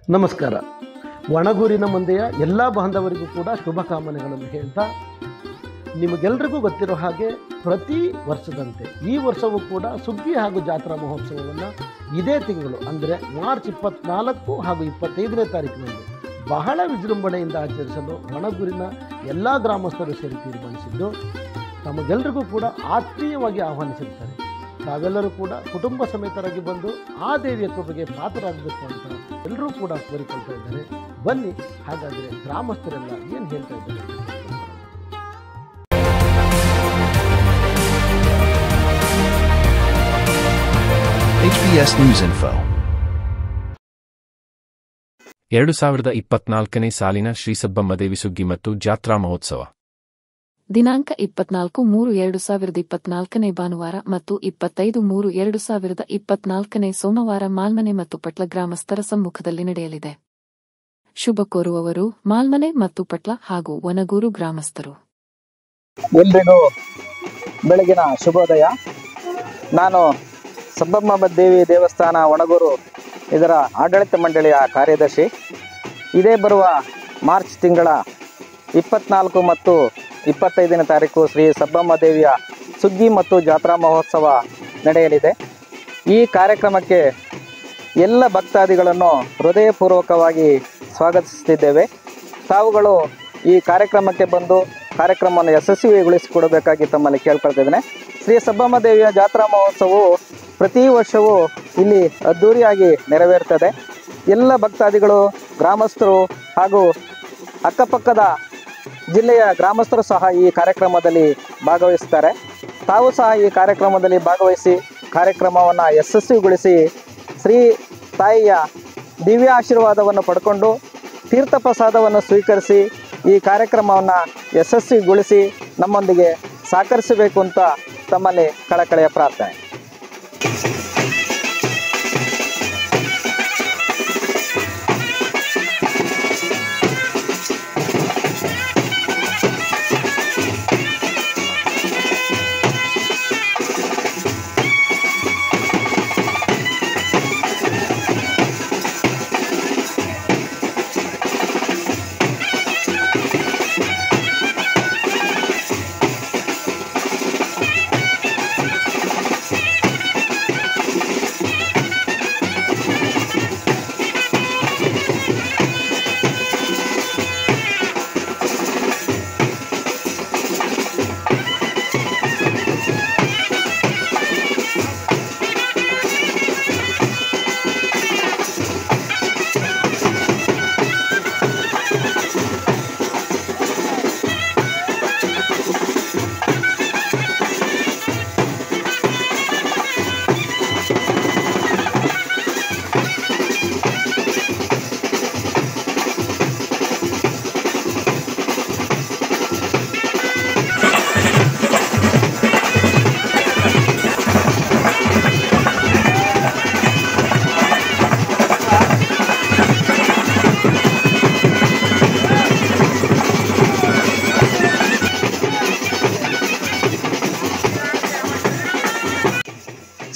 ನಮಸ್ಕಾರ. ಒಣಗೂರಿನ ಮಂದೆಯ ಎಲ್ಲ ಬಾಂಧವರಿಗೂ ಕೂಡ ಶುಭ ಕಾಮನೆಗಳನ್ನು ಹೇಳ್ತಾ, ನಿಮಗೆಲ್ರಿಗೂ ಗೊತ್ತಿರೋ ಹಾಗೆ ಪ್ರತಿ ವರ್ಷದಂತೆ ಈ ವರ್ಷವೂ ಕೂಡ ಸುಗ್ಗಿ ಹಾಗೂ ಜಾತ್ರಾ ಮಹೋತ್ಸವವನ್ನು ಇದೇ ತಿಂಗಳು ಅಂದರೆ ಮಾರ್ಚ್ 24 ಹಾಗೂ 25ನೇ ತಾರೀಕಿನಂದು ಬಹಳ ವಿಜೃಂಭಣೆಯಿಂದ ಆಚರಿಸಲು ಒಣಗೂರಿನ ಎಲ್ಲ ಗ್ರಾಮಸ್ಥರು ಸೇರಿ ತೀರ್ಮಾನಿಸಿದ್ದು, ತಮಗೆಲ್ಲರಿಗೂ ಕೂಡ ಆತ್ಮೀಯವಾಗಿ ಆಹ್ವಾನಿಸಿರ್ತಾರೆ. ತಾವೆಲ್ಲರೂ ಕೂಡ ಕುಟುಂಬ ಸಮೇತರಾಗಿ ಬಂದು ಆ ದೇವಿಯ ಕೃಪೆಗೆ ಪಾತ್ರರಾಗಬೇಕು ಅಂತ ಎಲ್ಲರೂ ಕೂಡ ಕೋರಿಕೊಳ್ತಾ ಇದ್ದಾರೆ. ಬನ್ನಿ, ಹಾಗಾದರೆ ಗ್ರಾಮಸ್ಥರೆಲ್ಲ ಏನು ಹೇಳ್ತಾ ಇದ್ದಾರೆ. HBS News Info 2024ನೇ ಸಾಲಿನ ಶ್ರೀ ಸಬ್ಬಮ್ಮದೇವಿ ಸುಗ್ಗಿ ಮತ್ತು ಜಾತ್ರಾ ಮಹೋತ್ಸವ ದಿನಾಂಕ 24/3/2024 ಭಾನುವಾರ ಮತ್ತು 25/3/2024 ಸೋಮವಾರ ಮಾಲ್ಮನೆ ಮತ್ತು ಪಟ್ಲ ಗ್ರಾಮಸ್ಥರ ಸಮ್ಮುಖದಲ್ಲಿ ನಡೆಯಲಿದೆ. ಶುಭ ಕೋರುವವರು ಮಾಲ್ಮನೆ ಮತ್ತು ಪಟ್ಲ ಹಾಗೂ ವನಗೂರು ಗ್ರಾಮಸ್ಥರು. ಎಲ್ರಿಗೂ ಬೆಳಗಿನ ಶುಭೋದಯ. ನಾನು ಸಬ್ಬಮ್ಮ ದೇವಿ ದೇವಸ್ಥಾನ ಒಣಗೂರು ಇದರ ಆಡಳಿತ ಮಂಡಳಿಯ ಕಾರ್ಯದರ್ಶಿ. ಇದೇ ಬರುವ ಮಾರ್ಚ್ ತಿಂಗಳ 24 ಮತ್ತು 25ನೇ ತಾರೀಕು ಶ್ರೀ ಸಬ್ಬಮ್ಮ ದೇವಿಯ ಸುಗ್ಗಿ ಮತ್ತು ಜಾತ್ರಾ ಮಹೋತ್ಸವ ನಡೆಯಲಿದೆ. ಈ ಕಾರ್ಯಕ್ರಮಕ್ಕೆ ಎಲ್ಲ ಭಕ್ತಾದಿಗಳನ್ನು ಹೃದಯಪೂರ್ವಕವಾಗಿ ಸ್ವಾಗತಿಸುತ್ತಿದ್ದೇವೆ. ತಾವುಗಳು ಈ ಕಾರ್ಯಕ್ರಮಕ್ಕೆ ಬಂದು ಕಾರ್ಯಕ್ರಮವನ್ನು ಯಶಸ್ವಿಗೊಳಿಸಿಕೊಡಬೇಕಾಗಿ ತಮ್ಮಲ್ಲಿ ಕೇಳ್ಕೊಳ್ತಿದ್ದೇನೆ. ಶ್ರೀ ಸಬ್ಬಮ್ಮ ದೇವಿಯ ಜಾತ್ರಾ ಮಹೋತ್ಸವವು ಪ್ರತಿ ವರ್ಷವೂ ಇಲ್ಲಿ ಅದ್ಧೂರಿಯಾಗಿ ನೆರವೇರುತ್ತದೆ. ಎಲ್ಲ ಭಕ್ತಾದಿಗಳು, ಗ್ರಾಮಸ್ಥರು ಹಾಗೂ ಅಕ್ಕಪಕ್ಕದ ಜಿಲ್ಲೆಯ ಗ್ರಾಮಸ್ಥರು ಸಹ ಈ ಕಾರ್ಯಕ್ರಮದಲ್ಲಿ ಭಾಗವಹಿಸುತ್ತಾರೆ. ತಾವು ಸಹ ಈ ಕಾರ್ಯಕ್ರಮದಲ್ಲಿ ಭಾಗವಹಿಸಿ ಕಾರ್ಯಕ್ರಮವನ್ನು ಯಶಸ್ವಿಗೊಳಿಸಿ ಶ್ರೀ ತಾಯಿಯ ದಿವ್ಯ ಆಶೀರ್ವಾದವನ್ನು ಪಡ್ಕೊಂಡು ತೀರ್ಥ ಪ್ರಸಾದವನ್ನು ಸ್ವೀಕರಿಸಿ ಈ ಕಾರ್ಯಕ್ರಮವನ್ನು ಯಶಸ್ವಿಗೊಳಿಸಿ ನಮ್ಮೊಂದಿಗೆ ಸಹಕರಿಸಬೇಕು ಅಂತ ತಮ್ಮಲ್ಲಿ ಕಳಕಳಿಯ ಪ್ರಾರ್ಥನೆ.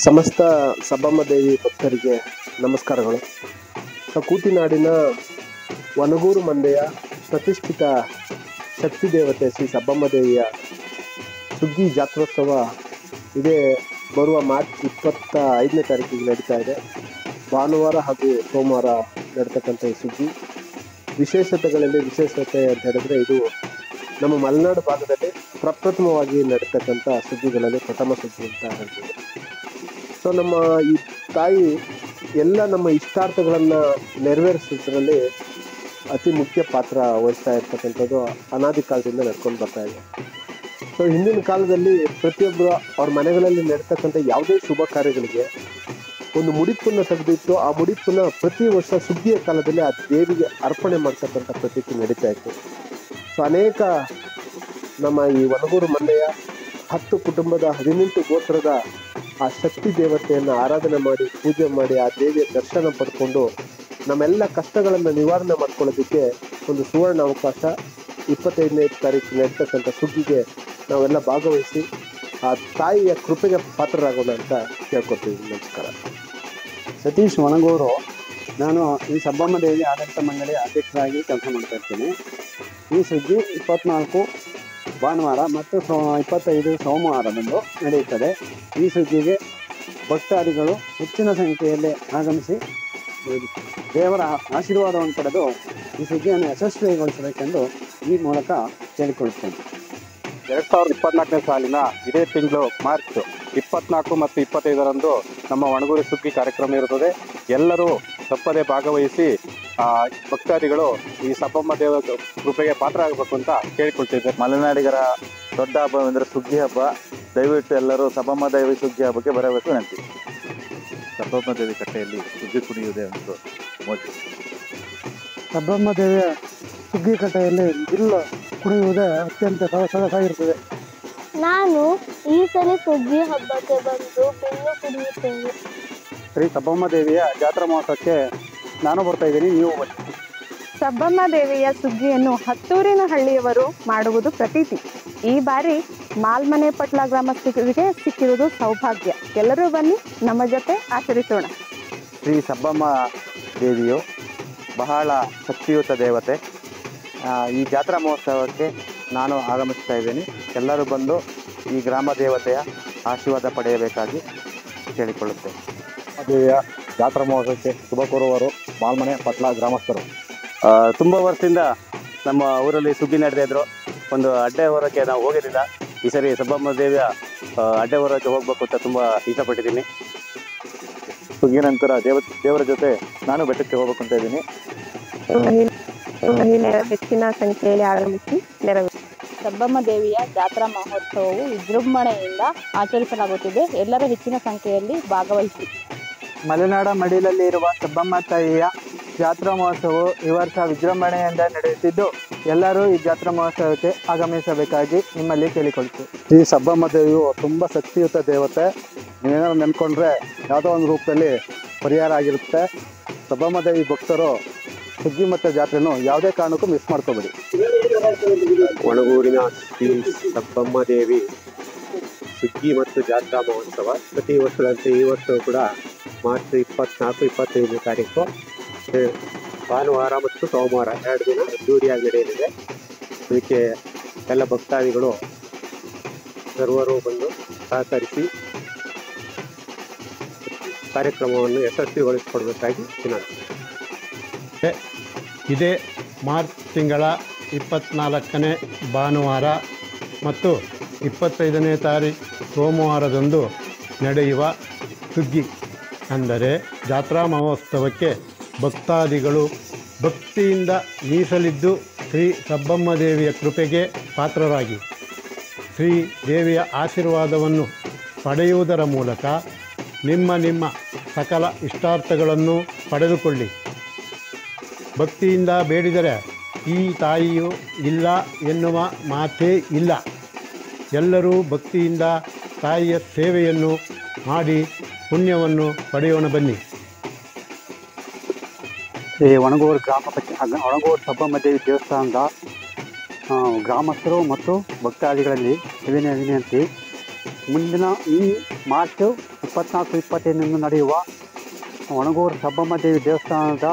ಸಮಸ್ತ ಸಬ್ಬಮ್ಮ ದೇವಿ ಭಕ್ತರಿಗೆ ನಮಸ್ಕಾರಗಳು. ಕೂತಿನಾಡಿನ ವನಗೂರು ಮಂದೆಯ ಪ್ರತಿಷ್ಠಿತ ಶಕ್ತಿ ದೇವತೆ ಶ್ರೀ ಸಬ್ಬಮ್ಮ ದೇವಿಯ ಸುಗ್ಗಿ ಜಾತ್ರೋತ್ಸವ ಇದೇ ಬರುವ ಮಾರ್ಚ್ 25ನೇ ತಾರೀಕಿಗೆ ನಡೀತಾ ಇದೆ. ಭಾನುವಾರ ಹಾಗೂ ಸೋಮವಾರ ನಡೀತಕ್ಕಂಥ ಈ ಸುಗ್ಗಿ ವಿಶೇಷತೆ ಅಂತ ಹೇಳಿದ್ರೆ, ಇದು ನಮ್ಮ ಮಲೆನಾಡು ಭಾಗದಲ್ಲಿ ಪ್ರಪ್ರಥಮವಾಗಿ ನಡೀತಕ್ಕಂಥ ಸುಗ್ಗಿಗಳಲ್ಲಿ ಪ್ರಥಮ ಸುಗ್ಗಿ ಅಂತ ಹೇಳ್ತೀವಿ. ಸೊ ನಮ್ಮ ಈ ತಾಯಿ ಎಲ್ಲ ನಮ್ಮ ಇಷ್ಟಾರ್ಥಗಳನ್ನು ನೆರವೇರಿಸೋದ್ರಲ್ಲಿ ಅತಿ ಮುಖ್ಯ ಪಾತ್ರ ವಹಿಸ್ತಾ ಇರ್ತಕ್ಕಂಥದ್ದು ಅನಾದಿ ಕಾಲದಿಂದ ನಡ್ಕೊಂಡು ಬರ್ತಾ ಇದೆ. ಸೊ ಹಿಂದಿನ ಕಾಲದಲ್ಲಿ ಪ್ರತಿಯೊಬ್ಬರು ಅವ್ರ ಮನೆಗಳಲ್ಲಿ ನಡೀತಕ್ಕಂಥ ಯಾವುದೇ ಶುಭ ಕಾರ್ಯಗಳಿಗೆ ಒಂದು ಮುಡಿಪನ್ನು ತೆಗೆದಿಟ್ಟು ಆ ಮುಡಿಪನ್ನು ಪ್ರತಿ ವರ್ಷ ಸುಗ್ಗಿಯ ಕಾಲದಲ್ಲಿ ಆ ದೇವಿಗೆ ಅರ್ಪಣೆ ಮಾಡ್ತಕ್ಕಂಥ ಪ್ರತೀತಿ ನಡೀತಾ ಇತ್ತು. ಸೊ ಅನೇಕ ನಮ್ಮ ಈ ವನಗೂರು ಮಂದೆಯ 10 ಕುಟುಂಬದ 18 ಗೋತ್ರದ ಆ ಶಕ್ತಿ ದೇವತೆಯನ್ನು ಆರಾಧನೆ ಮಾಡಿ ಪೂಜೆ ಮಾಡಿ ಆ ದೇವಿಯ ದರ್ಶನ ಪಡ್ಕೊಂಡು ನಮ್ಮೆಲ್ಲ ಕಷ್ಟಗಳನ್ನು ನಿವಾರಣೆ ಮಾಡ್ಕೊಳ್ಳೋದಕ್ಕೆ ಒಂದು ಸುವರ್ಣ ಅವಕಾಶ. 25ನೇ ತಾರೀಕು ನಡೀತಕ್ಕಂಥ ಸುಗ್ಗಿಗೆ ನಾವೆಲ್ಲ ಭಾಗವಹಿಸಿ ಆ ತಾಯಿಯ ಕೃಪೆಗೆ ಪಾತ್ರರಾಗೋಣ ಅಂತ ಕೇಳ್ಕೊತೀವಿ. ನಮಸ್ಕಾರ. ಸತೀಶ್ ವನಗೂರು ನಾನು ಈ ಸಬ್ಬಮ್ಮ ದೇವಿ ಆಡಳಿತ ಮಂಡಳಿ ಅಧ್ಯಕ್ಷರಾಗಿ ಕೆಲಸ ಮಾಡ್ತಾ ಇರ್ತೀನಿ. ಈ ಸುಗ್ಗಿ 24 ಭಾನುವಾರ ಮತ್ತು 25 ಸೋಮವಾರದಂದು ನಡೆಯುತ್ತದೆ. ಈ ಸುಗ್ಗಿಗೆ ಭಕ್ತಾದಿಗಳು ಹೆಚ್ಚಿನ ಸಂಖ್ಯೆಯಲ್ಲಿ ಆಗಮಿಸಿ ದೇವರ ಆಶೀರ್ವಾದವನ್ನು ಪಡೆದು ಈ ಸುಗ್ಗಿಯನ್ನು ಯಶಸ್ವಿಗೊಳಿಸಬೇಕೆಂದು ಈ ಮೂಲಕ ಕೇಳಿಕೊಳ್ಳುತ್ತೇನೆ. 2024ನೇ ಸಾಲಿನ ಇದೇ ತಿಂಗಳು ಮಾರ್ಚ್ 24 ಮತ್ತು 25ರಂದು ನಮ್ಮ ಒಣಗೂರು ಸುಗ್ಗಿ ಕಾರ್ಯಕ್ರಮ ಇರುತ್ತದೆ. ಎಲ್ಲರೂ ತಪ್ಪದೇ ಭಾಗವಹಿಸಿ ಭಕ್ತಾದಿಗಳು ಈ ಸಬ್ಬಮ್ಮ ದೇವ ಕೃಪೆಗೆ ಪಾತ್ರ ಆಗಬೇಕು ಅಂತ ಕೇಳಿಕೊಳ್ತಿದ್ದೆ. ಮಲೆನಾಡಿಗರ ದೊಡ್ಡ ಹಬ್ಬವೆಂದರೆ ಸುಗ್ಗಿ ಹಬ್ಬ. ದಯವಿಟ್ಟು ಎಲ್ಲರೂ ಸಬ್ಬಮ್ಮ ದೇವಿ ಸುಗ್ಗಿ ಹಬ್ಬಕ್ಕೆ ಬರಬೇಕು ನೆನಪಿ. ಸಬ್ಬಮ್ಮ ದೇವಿ ಕಟ್ಟೆಯಲ್ಲಿ ಸುಗ್ಗಿ ಕುಣಿಯುವುದೇ ಒಂದು ಮೋಜು. ಸಬ್ಬಮ್ಮ ದೇವಿಯ ಸುಗ್ಗಿ ಕಟ್ಟೆಯಲ್ಲಿ ಬಿಲ್ಲು ಕುಣಿಯುವುದೇ ಅತ್ಯಂತ ಸೊಗಸಾಗಿರುತ್ತದೆ. ನಾನು ಈ ಸಲ ಸುಗ್ಗಿ ಹಬ್ಬಕ್ಕೆ ಬಂದು ಬಿಲ್ಲು ಕುಡಿಯುತ್ತೇನೆ. ಶ್ರೀ ಸಬ್ಬಮ್ಮ ದೇವಿಯ ಜಾತ್ರಾ ಮಹೋತ್ಸವಕ್ಕೆ ನಾನು ಬರ್ತಾ ಇದ್ದೀನಿ, ನೀವು ಬನ್ನಿ. ಸಬ್ಬಮ್ಮ ದೇವಿಯ ಸುಗ್ಗಿಯನ್ನು ಹತ್ತೂರಿನ ಹಳ್ಳಿಯವರು ಮಾಡುವುದು ಪ್ರತೀತಿ. ಈ ಬಾರಿ ಮಾಲ್ಮನೆ ಪಟ್ಲ ಗ್ರಾಮಸ್ಥರಿಗೆ ಸಿಕ್ಕಿರುವುದು ಸೌಭಾಗ್ಯ. ಎಲ್ಲರೂ ಬನ್ನಿ, ನಮ್ಮ ಜೊತೆ ಆಚರಿಸೋಣ. ಶ್ರೀ ಸಬ್ಬಮ್ಮ ದೇವಿಯು ಬಹಳ ಶಕ್ತಿಯುತ ದೇವತೆ. ಈ ಜಾತ್ರಾ ಮಹೋತ್ಸವಕ್ಕೆ ನಾನು ಆಗಮಿಸ್ತಾ ಇದ್ದೀನಿ. ಎಲ್ಲರೂ ಬಂದು ಈ ಗ್ರಾಮ ದೇವತೆಯ ಆಶೀರ್ವಾದ ಪಡೆಯಬೇಕಾಗಿ ಕೇಳಿಕೊಳ್ಳುತ್ತೇನೆ. ದೇವಿಯ ಜಾತ್ರಾ ಮಹೋತ್ಸವಕ್ಕೆ ಶುಭ ಕೋರುವವರು ಮಾಲ್ಮನೆ ಪಟ್ಲ ಗ್ರಾಮಸ್ಥರು. ತುಂಬ ವರ್ಷದಿಂದ ನಮ್ಮ ಊರಲ್ಲಿ ಸುಗ್ಗಿ ನಡೆದೇ ಇದ್ರು. ಒಂದು ಅಡ್ಡೆ ಹೊರಕ್ಕೆ ನಾವು ಹೋಗಿರಲಿಲ್ಲ. ಈ ಸರಿ ಸಬ್ಬಮ್ಮ ದೇವಿಯ ಅಡ್ಡೆ ಹೊರಕ್ಕೆ ಹೋಗ್ಬೇಕು ಅಂತ ತುಂಬ ಇಷ್ಟಪಟ್ಟಿದ್ದೀನಿ. ಸುಗ್ಗಿ ನಂತರ ದೇವರ ಜೊತೆ ನಾನು ಬೆಟ್ಟಕ್ಕೆ ಹೋಗ್ಬೇಕು ಅಂತ ಇದ್ದೀನಿ. ಮಹಿಳೆಯರ ಹೆಚ್ಚಿನ ಸಂಖ್ಯೆಯಲ್ಲಿ ಆಗಮಿಸಿ ನೆರವೇರಿಸಿ. ಸಬ್ಬಮ್ಮ ದೇವಿಯ ಜಾತ್ರಾ ಮಹೋತ್ಸವವು ವಿಜೃಂಭಣೆಯಿಂದ ಆಚರಿಸಲಾಗುತ್ತಿದೆ. ಎಲ್ಲರೂ ಹೆಚ್ಚಿನ ಸಂಖ್ಯೆಯಲ್ಲಿ ಭಾಗವಹಿಸಿ. ಮಲೆನಾಡ ಮಡಿಲಲ್ಲಿರುವ ಸಬ್ಬಮ್ಮ ತಾಯಿಯ ಜಾತ್ರಾ ಮಹೋತ್ಸವವು ಈ ವರ್ಷ ವಿಜೃಂಭಣೆಯಿಂದ ನಡೆಯುತ್ತಿದ್ದು, ಎಲ್ಲರೂ ಈ ಜಾತ್ರಾ ಮಹೋತ್ಸವಕ್ಕೆ ಆಗಮಿಸಬೇಕಾಗಿ ನಿಮ್ಮಲ್ಲಿ ಕೇಳಿಕೊಳ್ತೀವಿ. ಈ ಸಬ್ಬಮ್ಮ ದೇವಿಯು ತುಂಬ ಶಕ್ತಿಯುತ ದೇವತೆ. ನೀವೇನಾದ್ರು ನೆನ್ಕೊಂಡ್ರೆ ಯಾವುದೋ ಒಂದು ರೂಪದಲ್ಲಿ ಪರಿಹಾರ ಆಗಿರುತ್ತೆ. ಸಬ್ಬಮ್ಮ ದೇವಿ ಭಕ್ತರು ಸುಗ್ಗಿ ಮತ್ತು ಜಾತ್ರೆನೂ ಯಾವುದೇ ಕಾರಣಕ್ಕೂ ಮಿಸ್ ಮಾಡ್ಕೋಬೇಡಿ. ಒಣಗೂರಿನ ಶ್ರೀ ಸಬ್ಬಮ್ಮ ದೇವಿ ಸುಗ್ಗಿ ಮತ್ತು ಜಾತ್ರಾ ಮಹೋತ್ಸವ ಪ್ರತಿ ವರ್ಷದಂತೆ ಈ ವರ್ಷವೂ ಕೂಡ ಮಾರ್ಚ್ 24, 25 ತಾರೀಕು ಭಾನುವಾರ ಮತ್ತು ಸೋಮವಾರ 2 ದಿನ ಅದ್ದೂರಿಯಾಗಿ ನಡೆಯಲಿದೆ. ಇದಕ್ಕೆ ಎಲ್ಲ ಭಕ್ತಾದಿಗಳು ಸರ್ವರು ಬಂದು ಸಹಕರಿಸಿ ಕಾರ್ಯಕ್ರಮವನ್ನು ಯಶಸ್ವಿಗೊಳಿಸಿಕೊಡಬೇಕಾಗಿ ವಿನಂತಿ. ಇದೇ ಮಾರ್ಚ್ ತಿಂಗಳ 24ನೇ ಭಾನುವಾರ ಮತ್ತು 25ನೇ ತಾರೀಕು ಸೋಮವಾರದಂದು ನಡೆಯುವ ಸುಗ್ಗಿ ಅಂದರೆ ಜಾತ್ರಾ ಮಹೋತ್ಸವಕ್ಕೆ ಭಕ್ತಾದಿಗಳು ಭಕ್ತಿಯಿಂದ ಮೀಸಲಿದ್ದು ಶ್ರೀ ಸಬ್ಬಮ್ಮ ದೇವಿಯ ಕೃಪೆಗೆ ಪಾತ್ರರಾಗಿ ಶ್ರೀ ದೇವಿಯ ಆಶೀರ್ವಾದವನ್ನು ಪಡೆಯುವುದರ ಮೂಲಕ ನಿಮ್ಮ ಸಕಲ ಇಷ್ಟಾರ್ಥಗಳನ್ನು ಪಡೆದುಕೊಳ್ಳಿ. ಭಕ್ತಿಯಿಂದ ಬೇಡಿದರೆ ಈ ತಾಯಿಯು ಇಲ್ಲ ಎನ್ನುವ ಮಾತೇ ಇಲ್ಲ. ಎಲ್ಲರೂ ಭಕ್ತಿಯಿಂದ ತಾಯಿಯ ಸೇವೆಯನ್ನು ಮಾಡಿ ಪುಣ್ಯವನ್ನು ಪಡೆಯೋಣ ಬನ್ನಿ. ಈ ಒಣಗೂರು ಒಣಗೂರು ಸಬ್ಬಮ್ಮ ದೇವಿ ದೇವಸ್ಥಾನದ ಗ್ರಾಮಸ್ಥರು ಮತ್ತು ಭಕ್ತಾದಿಗಳಲ್ಲಿ ವಿನಂತಿ, ಮುಂದಿನ ಈ ಮಾರ್ಚ್ 24, 25 ನಡೆಯುವ ಒಣಗೂರು ಸಬ್ಬಮ್ಮ ದೇವಿ ದೇವಸ್ಥಾನದ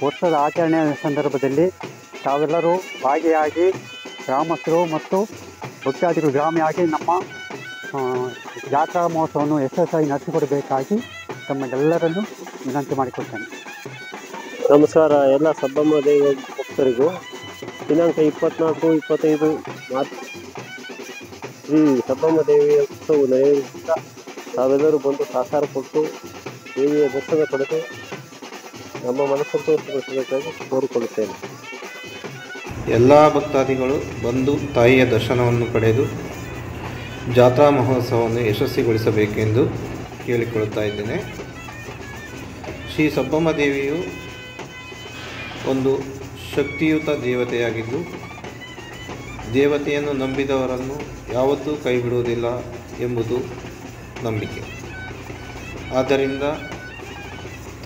ವರ್ಷದ ಆಚರಣೆಯ ಸಂದರ್ಭದಲ್ಲಿ ತಾವೆಲ್ಲರೂ ಭಾಗಿಯಾಗಿ ಗ್ರಾಮಸ್ಥರು ಮತ್ತು ಭಕ್ತಾದಿಗಳು ಗ್ರಾಮಿಯಾಗಿ ನಮ್ಮ ಜಾತ್ರಾ ಮಹೋತ್ಸವವನ್ನು ಯಶಸ್ವಿಯಾಗಿ ನಡೆಸಿಕೊಡಬೇಕಾಗಿ ತಮ್ಮೆಲ್ಲರನ್ನು ವಿನಂತಿ ಮಾಡಿಕೊಳ್ತೇನೆ. ನಮಸ್ಕಾರ ಎಲ್ಲ ಸಬ್ಬಮ್ಮ ದೇವಿ ಭಕ್ತರಿಗೂ. ದಿನಾಂಕ 24, 25 ಮಾರ್ಚ್ ಶ್ರೀ ಸಬ್ಬಮ್ಮ ದೇವಿಯ ಉತ್ಸವ ನಡೆಯುವುದರಿಂದ ತಾವೆಲ್ಲರೂ ಬಂದು ಸಹಕಾರ ಕೊಟ್ಟು ದೇವಿಯ ದರ್ಶನ ಪಡೆದು ನಮ್ಮ ಮನಸ್ಸಂತೋಷಗೊಳಿಸಬೇಕಾಗಿ ಕೋರಿಕೊಳ್ಳುತ್ತೇನೆ. ಎಲ್ಲ ಭಕ್ತಾದಿಗಳು ಬಂದು ತಾಯಿಯ ದರ್ಶನವನ್ನು ಪಡೆದು ಜಾತ್ರಾ ಮಹೋತ್ಸವವನ್ನು ಯಶಸ್ವಿಗೊಳಿಸಬೇಕೆಂದು ಕೇಳಿಕೊಳ್ಳುತ್ತಾ ಇದ್ದೇನೆ. ಶ್ರೀ ಸಬ್ಬಮ್ಮ ದೇವಿಯು ಒಂದು ಶಕ್ತಿಯುತ ದೇವತೆಯಾಗಿದ್ದು, ದೇವತೆಯನ್ನು ನಂಬಿದವರನ್ನು ಯಾವತ್ತೂ ಕೈಬಿಡುವುದಿಲ್ಲ ಎಂಬುದು ನಂಬಿಕೆ. ಆದ್ದರಿಂದ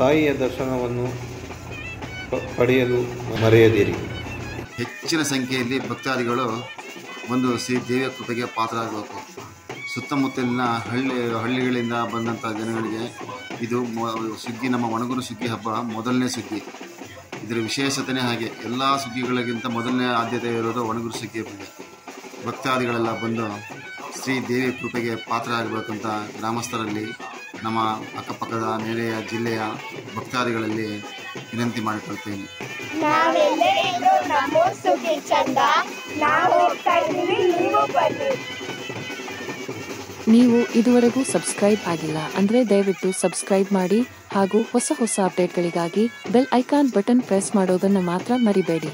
ತಾಯಿಯ ದರ್ಶನವನ್ನು ಪಡೆಯಲು ಮರೆಯದಿರಿ. ಹೆಚ್ಚಿನ ಸಂಖ್ಯೆಯಲ್ಲಿ ಭಕ್ತಾದಿಗಳು ಒಂದು ಶ್ರೀ ದೇವಿಯ ಕೃಪೆಗೆ ಪಾತ್ರರಾಗಬೇಕು. ಸುತ್ತಮುತ್ತಲಿನ ಹಳ್ಳಿಗಳಿಂದ ಬಂದಂಥ ಜನಗಳಿಗೆ ಇದು ಸುಗ್ಗಿ, ನಮ್ಮ ಒಣಗೂರು ಸುಗ್ಗಿ ಹಬ್ಬ ಮೊದಲನೇ ಸುಗ್ಗಿ. ಇದರ ವಿಶೇಷತೆಯೇ ಹಾಗೆ. ಎಲ್ಲ ಸುಗ್ಗಿಗಳಿಗಿಂತ ಮೊದಲನೇ ಆದ್ಯತೆ ಇರೋದು ಒಣಗೂರು ಸುಗ್ಗಿ ಹಬ್ಬಕ್ಕೆ. ಭಕ್ತಾದಿಗಳೆಲ್ಲ ಬಂದು ಶ್ರೀ ದೇವಿ ಕೃಪೆಗೆ ಪಾತ್ರ ಆಗಬೇಕಂತ ಗ್ರಾಮಸ್ಥರಲ್ಲಿ, ನಮ್ಮ ಅಕ್ಕಪಕ್ಕದ ನೆರೆಯ ಜಿಲ್ಲೆಯ ಭಕ್ತಾದಿಗಳಲ್ಲಿ ವಿನಂತಿ ಮಾಡಿಕೊಳ್ತೇನೆ. ನೀವು ಇದುವರೆಗೂ ಸಬ್ಸ್ಕ್ರೈಬ್ ಆಗಿಲ್ಲ ಅಂದ್ರೆ ದಯವಿಟ್ಟು ಸಬ್ಸ್ಕ್ರೈಬ್ ಮಾಡಿ ಹಾಗೂ ಹೊಸ ಅಪ್ಡೇಟ್ಗಳಿಗಾಗಿ ಬೆಲ್ ಐಕಾನ್ ಬಟನ್ ಪ್ರೆಸ್ ಮಾಡೋದನ್ನ ಮಾತ್ರ ಮರಿಬೇಡಿ.